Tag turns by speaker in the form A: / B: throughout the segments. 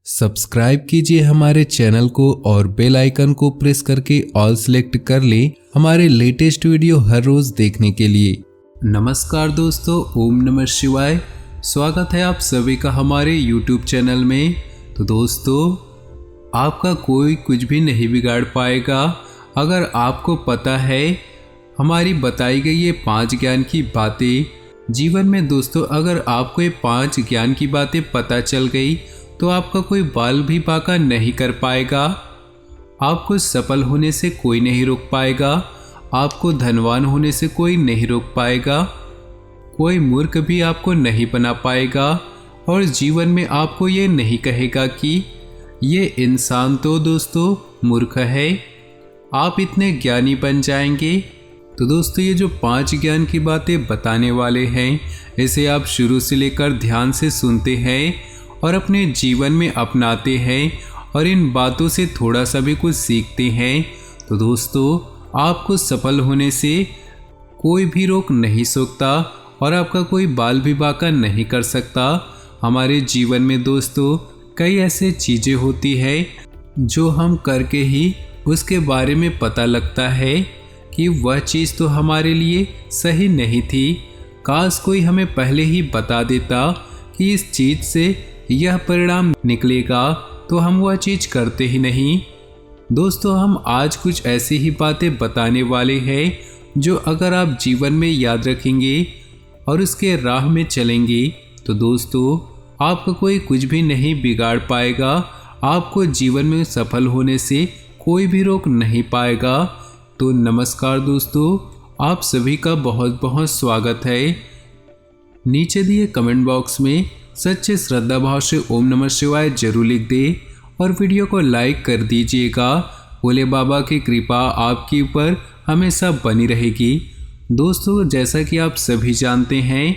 A: Subscribe कीजिए हमारे channel को और बेल आइकन को प्रेस करके ऑल सेलेक्ट कर लें हमारे लेटेस्ट वीडियो हर रोज देखने के लिए। नमस्कार दोस्तों, ओम नमः शिवाय। स्वागत है आप सभी का हमारे YouTube चैनल में। तो दोस्तों, आपका कोई कुछ भी नहीं बिगाड़ पाएगा अगर आपको पता है हमारी बताई गई ये 5 ज्ञान की बातें। जीवन में दोस्तों, अगर आपको ये 5 ज्ञान की बातें पता चल गई तो आपका कोई बाल भी बांका नहीं कर पाएगा। आपको सफल होने से कोई नहीं रोक पाएगा। आपको धनवान होने से कोई नहीं रोक पाएगा। कोई मूर्ख भी आपको नहीं बना पाएगा और जीवन में आपको ये नहीं कहेगा कि ये इंसान तो दोस्तों मूर्ख है। आप इतने ज्ञानी बन जाएंगे। तो दोस्तों, ये जो 5 ज्ञान की बातें बताने वाले हैं, इसे आप शुरू से लेकर ध्यान से सुनते हैं और अपने जीवन में अपनाते हैं और इन बातों से थोड़ा सा भी कुछ सीखते हैं, तो दोस्तों आपको सफल होने से कोई भी रोक नहीं सकता और आपका कोई बाल भी बांका नहीं कर सकता। हमारे जीवन में दोस्तों कई ऐसे चीज़ें होती है जो हम करके ही उसके बारे में पता लगता है कि वह चीज़ तो हमारे लिए सही नहीं थी। काश कोई हमें पहले ही बता देता कि इस चीज़ से यह परिणाम निकलेगा, तो हम वह चीज़ करते ही नहीं। दोस्तों, हम आज कुछ ऐसी ही बातें बताने वाले हैं जो अगर आप जीवन में याद रखेंगे और उसके राह में चलेंगे तो दोस्तों आपका कोई कुछ भी नहीं बिगाड़ पाएगा। आपको जीवन में सफल होने से कोई भी रोक नहीं पाएगा। तो नमस्कार दोस्तों, आप सभी का बहुत बहुत स्वागत है। नीचे दिए कमेंट बॉक्स में सच्चे श्रद्धा भाव से ओम नमः शिवाय जरूर लिख दे और वीडियो को लाइक कर दीजिएगा। भोले बाबा की कृपा आपके ऊपर हमेशा बनी रहेगी। दोस्तों, जैसा कि आप सभी जानते हैं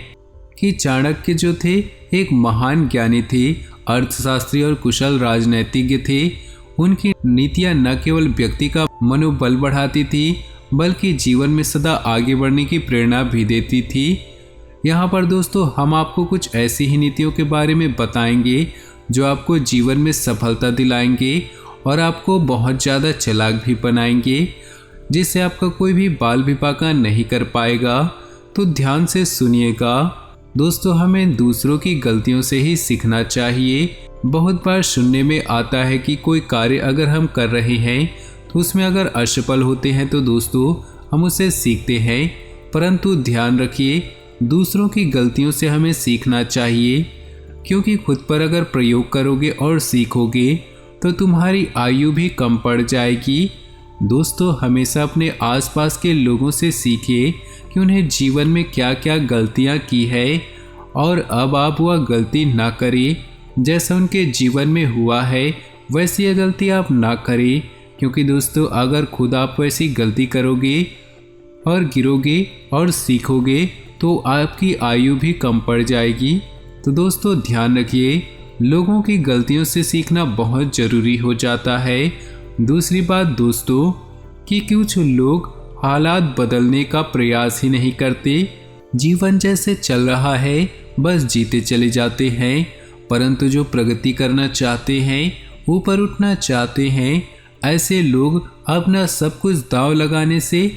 A: कि चाणक्य जो थे एक महान ज्ञानी थे, अर्थशास्त्री और कुशल राजनीतिज्ञ थे। उनकी नीतियां न केवल व्यक्ति का मनोबल बढ़ाती थी बल्कि जीवन में सदा आगे बढ़ने की प्रेरणा भी देती थी। यहाँ पर दोस्तों हम आपको कुछ ऐसी ही नीतियों के बारे में बताएंगे जो आपको जीवन में सफलता दिलाएंगे और आपको बहुत ज़्यादा चालाक भी बनाएंगे, जिससे आपका कोई भी बाल भी बांका नहीं कर पाएगा। तो ध्यान से सुनिएगा दोस्तों। हमें दूसरों की गलतियों से ही सीखना चाहिए। बहुत बार सुनने में आता है कि कोई कार्य अगर हम कर रहे हैं तो उसमें अगर असफल होते हैं तो दोस्तों हम उसे सीखते हैं, परंतु ध्यान रखिए दूसरों की गलतियों से हमें सीखना चाहिए, क्योंकि खुद पर अगर प्रयोग करोगे और सीखोगे तो तुम्हारी आयु भी कम पड़ जाएगी। दोस्तों, हमेशा अपने आसपास के लोगों से सीखिए कि उन्हें जीवन में क्या क्या गलतियां की है और अब आप वह गलती ना करें। जैसा उनके जीवन में हुआ है वैसी यह गलती आप ना करें, क्योंकि दोस्तों अगर खुद आप वैसी गलती करोगे और गिरोगे और सीखोगे तो आपकी आयु भी कम पड़ जाएगी। तो दोस्तों ध्यान रखिए, लोगों की गलतियों से सीखना बहुत ज़रूरी हो जाता है। दूसरी बात दोस्तों कि कुछ लोग हालात बदलने का प्रयास ही नहीं करते। जीवन जैसे चल रहा है बस जीते चले जाते हैं, परंतु जो प्रगति करना चाहते हैं, ऊपर उठना चाहते हैं, ऐसे लोग अपना सब कुछ दांव लगाने से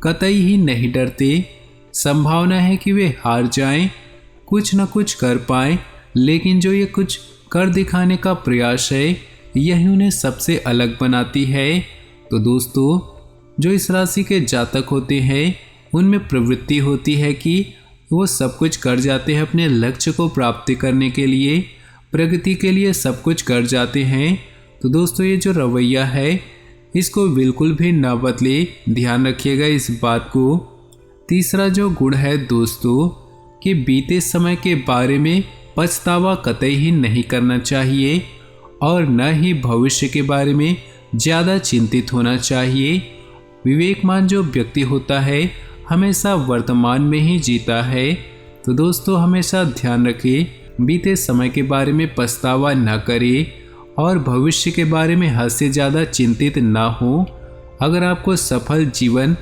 A: कतई ही नहीं डरते। संभावना है कि वे हार जाएं, कुछ न कुछ कर पाएं, लेकिन जो ये कुछ कर दिखाने का प्रयास है यही उन्हें सबसे अलग बनाती है। तो दोस्तों, जो इस राशि के जातक होते हैं उनमें प्रवृत्ति होती है कि वो सब कुछ कर जाते हैं अपने लक्ष्य को प्राप्ति करने के लिए, प्रगति के लिए सब कुछ कर जाते हैं। तो दोस्तों ये जो रवैया है इसको बिल्कुल भी ना बदले, ध्यान रखिएगा इस बात को। तीसरा जो गुण है दोस्तों कि बीते समय के बारे में पछतावा कतई ही नहीं करना चाहिए और न ही भविष्य के बारे में ज़्यादा चिंतित होना चाहिए। विवेकमान जो व्यक्ति होता है हमेशा वर्तमान में ही जीता है। तो दोस्तों हमेशा ध्यान रखें, बीते समय के बारे में पछतावा न करें और भविष्य के बारे में हद से ज़्यादा चिंतित ना हो। अगर आपको सफल जीवन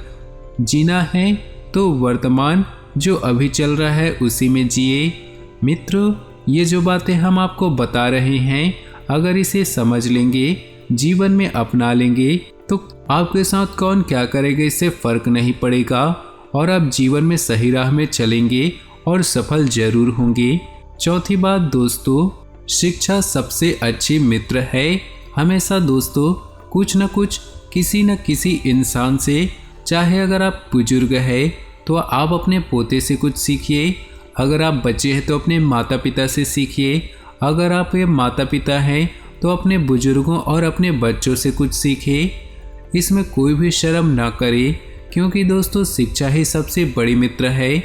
A: जीना है तो वर्तमान जो अभी चल रहा है उसी में जिए। मित्रों, ये जो बातें हम आपको बता रहे हैं अगर इसे समझ लेंगे, जीवन में अपना लेंगे, तो आपके साथ कौन क्या करेगा इससे फर्क नहीं पड़ेगा और आप जीवन में सही राह में चलेंगे और सफल जरूर होंगे। चौथी बात दोस्तों, शिक्षा सबसे अच्छी मित्र है। हमेशा दोस्तों कुछ न कुछ किसी न किसी इंसान से, चाहे अगर आप बुजुर्ग है तो आप अपने पोते से कुछ सीखिए, अगर आप बच्चे हैं तो अपने माता पिता से सीखिए, अगर आप ये माता पिता हैं तो अपने बुजुर्गों और अपने बच्चों से कुछ सीखिए। इसमें कोई भी शर्म ना करे, क्योंकि दोस्तों शिक्षा ही सबसे बड़ी मित्र है।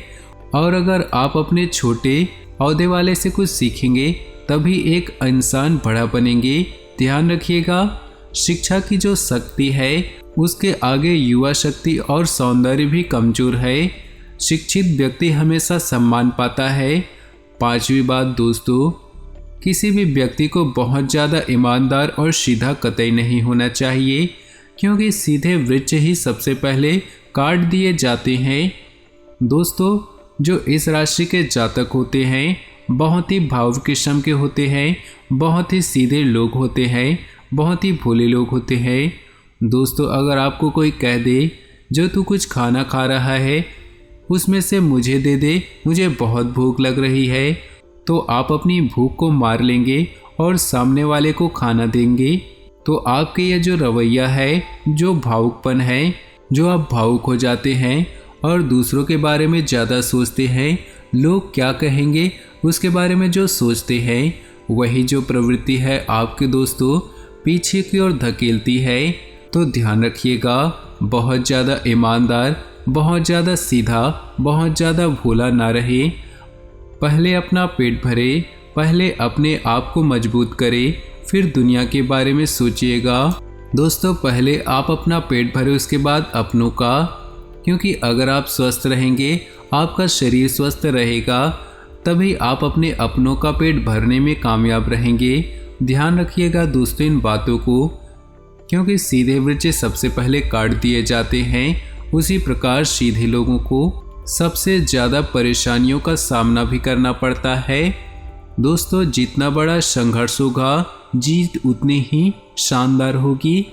A: और अगर आप अपने छोटे औहदे वाले से कुछ सीखेंगे तभी एक इंसान बड़ा बनेंगे। ध्यान रखिएगा, शिक्षा की जो शक्ति है उसके आगे युवा शक्ति और सौंदर्य भी कमजोर है। शिक्षित व्यक्ति हमेशा सम्मान पाता है। पांचवी बात दोस्तों, किसी भी व्यक्ति को बहुत ज़्यादा ईमानदार और सीधा कतई नहीं होना चाहिए, क्योंकि सीधे वृक्ष ही सबसे पहले काट दिए जाते हैं। दोस्तों जो इस राशि के जातक होते हैं बहुत ही भावुक किस्म के होते हैं, बहुत ही सीधे लोग होते हैं, बहुत ही भोले लोग होते हैं। दोस्तों अगर आपको कोई कह दे जो तू कुछ खाना खा रहा है उसमें से मुझे दे दे, मुझे बहुत भूख लग रही है, तो आप अपनी भूख को मार लेंगे और सामने वाले को खाना देंगे। तो आपके यह जो रवैया है, जो भावुकपन है, जो आप भावुक हो जाते हैं और दूसरों के बारे में ज़्यादा सोचते हैं, लोग क्या कहेंगे उसके बारे में जो सोचते हैं, वही जो प्रवृत्ति है आपके दोस्तों पीछे की ओर धकेलती है। तो ध्यान रखिएगा, बहुत ज़्यादा ईमानदार, बहुत ज़्यादा सीधा, बहुत ज़्यादा भोला ना रहे। पहले अपना पेट भरे, पहले अपने आप को मजबूत करे, फिर दुनिया के बारे में सोचिएगा। दोस्तों पहले आप अपना पेट भरे, उसके बाद अपनों का, क्योंकि अगर आप स्वस्थ रहेंगे, आपका शरीर स्वस्थ रहेगा, तभी आप अपने अपनों का पेट भरने में कामयाब रहेंगे। ध्यान रखिएगा दोस्तों इन बातों को, क्योंकि सीधे वृक्ष सबसे पहले काट दिए जाते हैं, उसी प्रकार सीधे लोगों को सबसे ज़्यादा परेशानियों का सामना भी करना पड़ता है। दोस्तों जितना बड़ा संघर्ष होगा जीत उतनी ही शानदार होगी।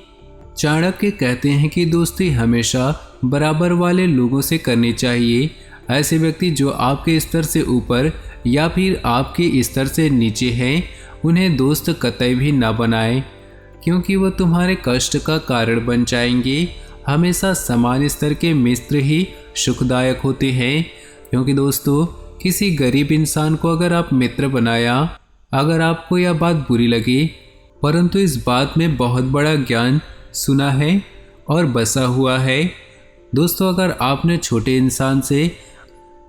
A: चाणक्य कहते हैं कि दोस्ती हमेशा बराबर वाले लोगों से करनी चाहिए। ऐसे व्यक्ति जो आपके स्तर से ऊपर या फिर आपके स्तर से नीचे हैं, उन्हें दोस्त कतई भी ना बनाएं, क्योंकि वह तुम्हारे कष्ट का कारण बन जाएंगे। हमेशा समान स्तर के मित्र ही सुखदायक होते हैं, क्योंकि दोस्तों किसी गरीब इंसान को अगर आप मित्र बनाया, अगर आपको यह बात बुरी लगी, परंतु इस बात में बहुत बड़ा ज्ञान सुना है और बसा हुआ है। दोस्तों अगर आपने छोटे इंसान से,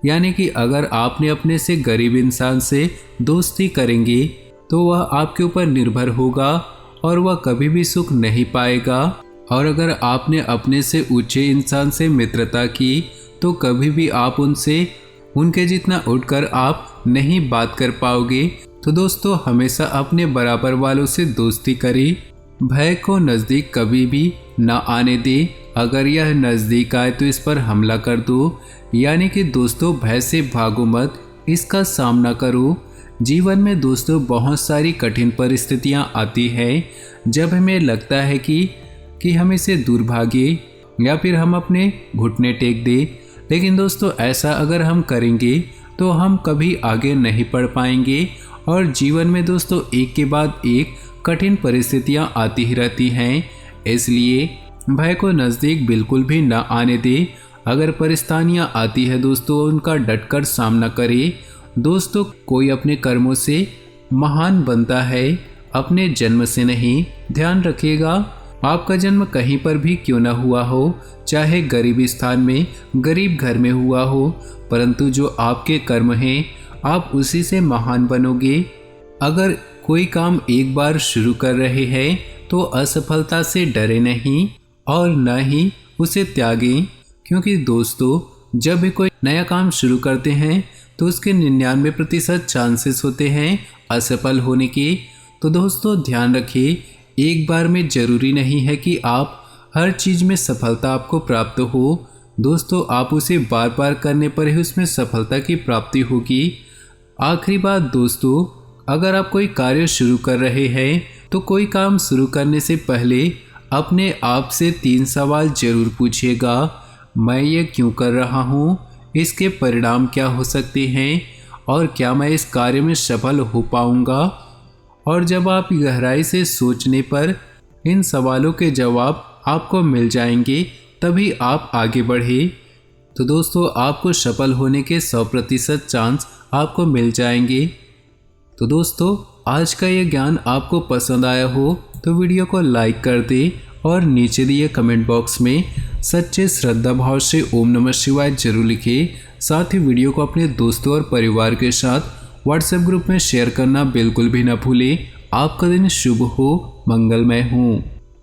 A: यानी कि अगर आपने अपने से गरीब इंसान से दोस्ती करेंगे तो वह आपके ऊपर निर्भर होगा और वह कभी भी सुख नहीं पाएगा। और अगर आपने अपने से ऊंचे इंसान से मित्रता की तो कभी भी आप उनसे उनके जितना उठकर आप नहीं बात कर पाओगे। तो दोस्तों हमेशा अपने बराबर वालों से दोस्ती करें। भय को नज़दीक कभी भी ना आने दे, अगर यह नज़दीक आए तो इस पर हमला कर दो। यानी कि दोस्तों भय से भागो मत, इसका सामना करो। जीवन में दोस्तों बहुत सारी कठिन परिस्थितियां आती हैं, जब हमें लगता है कि हम इसे दूर भागे या फिर हम अपने घुटने टेक दें, लेकिन दोस्तों ऐसा अगर हम करेंगे तो हम कभी आगे नहीं बढ़ पाएंगे। और जीवन में दोस्तों एक के बाद एक कठिन परिस्थितियां आती ही रहती हैं, इसलिए भय को नज़दीक बिल्कुल भी ना आने दे। अगर परेशानियां आती है दोस्तों उनका डटकर सामना करें। दोस्तों कोई अपने कर्मों से महान बनता है, अपने जन्म से नहीं। ध्यान रखिएगा, आपका जन्म कहीं पर भी क्यों ना हुआ हो, चाहे गरीब स्थान में, गरीब घर में हुआ हो, परंतु जो आपके कर्म हैं आप उसी से महान बनोगे। अगर कोई काम एक बार शुरू कर रहे हैं तो असफलता से डरे नहीं और न ही उसे त्यागें, क्योंकि दोस्तों जब भी कोई नया काम शुरू करते हैं तो उसके 99% चांसेस होते हैं असफल होने के। तो दोस्तों ध्यान रखिए, एक बार में ज़रूरी नहीं है कि आप हर चीज़ में सफलता आपको प्राप्त हो। दोस्तों आप उसे बार बार करने पर ही उसमें सफलता की प्राप्ति होगी। आखिरी बात दोस्तों, अगर आप कोई कार्य शुरू कर रहे हैं तो कोई काम शुरू करने से पहले अपने आप से 3 सवाल जरूर पूछिएगा। मैं ये क्यों कर रहा हूँ, इसके परिणाम क्या हो सकते हैं और क्या मैं इस कार्य में सफल हो पाऊँगा। और जब आप गहराई से सोचने पर इन सवालों के जवाब आपको मिल जाएंगे तभी आप आगे बढ़े। तो दोस्तों, आपको सफल होने के 100% चांस आपको मिल जाएंगे। तो दोस्तों, आज का ये ज्ञान आपको पसंद आया हो तो वीडियो को लाइक कर दें और नीचे दिए कमेंट बॉक्स में सच्चे श्रद्धा भाव से ओम नमः शिवाय जरूर लिखें। साथ ही वीडियो को अपने दोस्तों और परिवार के साथ व्हाट्सएप ग्रुप में शेयर करना बिल्कुल भी ना भूलें। आपका दिन शुभ हो, मंगलमय हो।